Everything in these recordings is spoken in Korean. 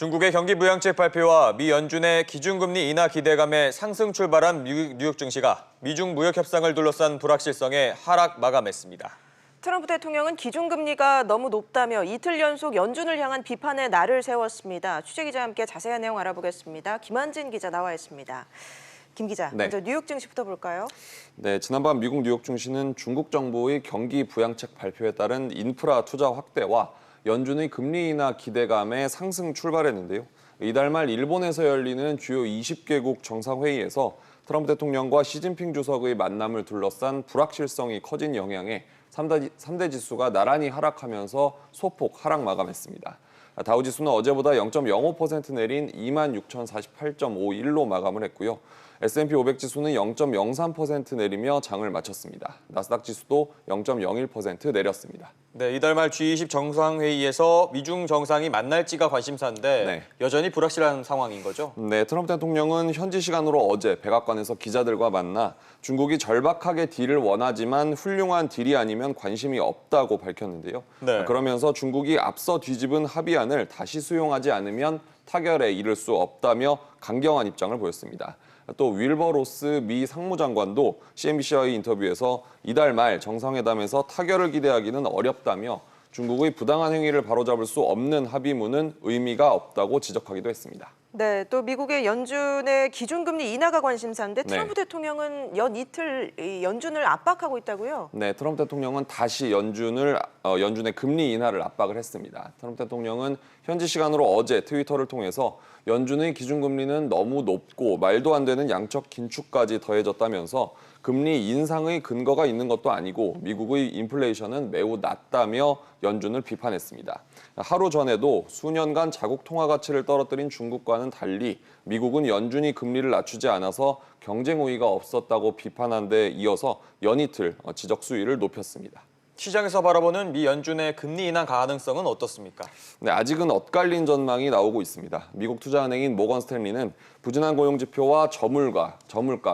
중국의 경기 부양책 발표와 미 연준의 기준금리 인하 기대감에 상승 출발한 뉴욕 증시가 미중 무역 협상을 둘러싼 불확실성에 하락 마감했습니다. 트럼프 대통령은 기준금리가 너무 높다며 이틀 연속 연준을 향한 비판의 날을 세웠습니다. 취재기자와 함께 자세한 내용 알아보겠습니다. 김한진 기자 나와 있습니다. 김 기자, 먼저 뉴욕 증시부터 볼까요? 네, 지난밤 미국 뉴욕 증시는 중국 정부의 경기 부양책 발표에 따른 인프라 투자 확대와 연준의 금리 인하 기대감에 상승 출발했는데요. 이달 말 일본에서 열리는 주요 20개국 정상회의에서 트럼프 대통령과 시진핑 주석의 만남을 둘러싼 불확실성이 커진 영향에 3대 지수가 나란히 하락하면서 소폭 하락 마감했습니다. 다우지수는 어제보다 0.05% 내린 26,048.51로 마감을 했고요. S&P 500 지수는 0.03% 내리며 장을 마쳤습니다. 나스닥 지수도 0.01% 내렸습니다. 네, 이달 말 G20 정상회의에서 미중 정상이 만날지가 관심사인데 여전히 불확실한 상황인 거죠? 네, 트럼프 대통령은 현지 시간으로 어제 백악관에서 기자들과 만나 중국이 절박하게 딜을 원하지만 훌륭한 딜이 아니면 관심이 없다고 밝혔는데요. 그러면서 중국이 앞서 뒤집은 합의안을 다시 수용하지 않으면 타결에 이를 수 없다며 강경한 입장을 보였습니다. 또 윌버 로스 미 상무장관도 CNBC와의 인터뷰에서 이달 말 정상회담에서 타결을 기대하기는 어렵다며 중국의 부당한 행위를 바로잡을 수 없는 합의문은 의미가 없다고 지적하기도 했습니다. 네, 또 미국의 연준의 기준금리 인하가 관심사인데 트럼프 대통령은 연 이틀 연준을 압박하고 있다고요? 네, 트럼프 대통령은 다시 연준의 금리 인하를 압박을 했습니다. 트럼프 대통령은 현지 시간으로 어제 트위터를 통해서 연준의 기준금리는 너무 높고 말도 안 되는 양적 긴축까지 더해졌다면서 금리 인상의 근거가 있는 것도 아니고 미국의 인플레이션은 매우 낮다며 연준을 비판했습니다. 하루 전에도 수년간 자국 통화 가치를 떨어뜨린 중국과는 달리 미국은 연준이 금리를 낮추지 않아서 경쟁 우위가 없었다고 비판한 데 이어서 연이틀 지적 수위를 높였습니다. 시장에서 바라보는 미 연준의 금리 인하 가능성은 어떻습니까? 네, 아직은 엇갈린 전망이 나오고 있습니다. 미국 투자은행인 모건 스탠리는 부진한 고용 지표와 저물가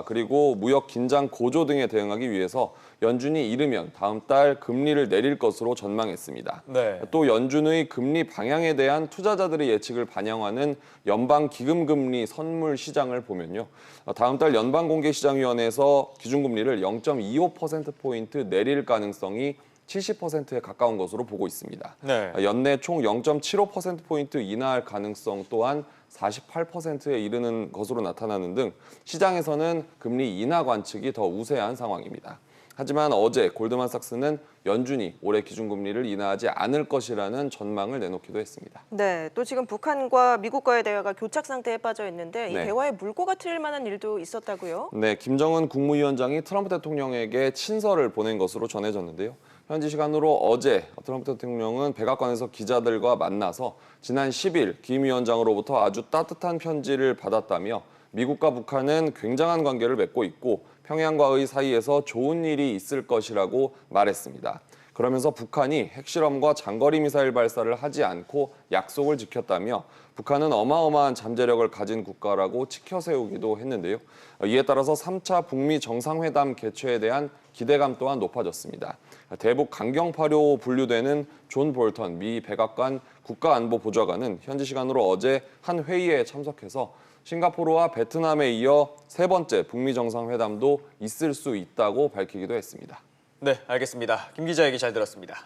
그리고 무역 긴장 고조 등에 대응하기 위해서 연준이 이르면 다음 달 금리를 내릴 것으로 전망했습니다. 또 연준의 금리 방향에 대한 투자자들의 예측을 반영하는 연방기금금리 선물 시장을 보면요. 다음 달 연방공개시장위원회에서 기준금리를 0.25%포인트 내릴 가능성이 70%에 가까운 것으로 보고 있습니다. 연내 총 0.75%포인트 인하할 가능성 또한 48%에 이르는 것으로 나타나는 등 시장에서는 금리 인하 관측이 더 우세한 상황입니다. 하지만 어제 골드만삭스는 연준이 올해 기준금리를 인하하지 않을 것이라는 전망을 내놓기도 했습니다. 네, 또 지금 북한과 미국과의 대화가 교착 상태에 빠져 있는데 이 대화에 물꼬가 트일 만한 일도 있었다고요? 네, 김정은 국무위원장이 트럼프 대통령에게 친서를 보낸 것으로 전해졌는데요. 현지 시간으로 어제 트럼프 대통령은 백악관에서 기자들과 만나서 지난 10일 김 위원장으로부터 아주 따뜻한 편지를 받았다며 미국과 북한은 굉장한 관계를 맺고 있고 평양과의 사이에서 좋은 일이 있을 것이라고 말했습니다. 그러면서 북한이 핵실험과 장거리 미사일 발사를 하지 않고 약속을 지켰다며 북한은 어마어마한 잠재력을 가진 국가라고 치켜세우기도 했는데요. 이에 따라서 3차 북미 정상회담 개최에 대한 기대감 또한 높아졌습니다. 대북 강경파로 분류되는 존 볼턴 미 백악관 국가안보보좌관은 현지 시간으로 어제 한 회의에 참석해서 싱가포르와 베트남에 이어 세 번째 북미 정상회담도 있을 수 있다고 밝히기도 했습니다. 네, 알겠습니다. 김 기자 얘기 잘 들었습니다.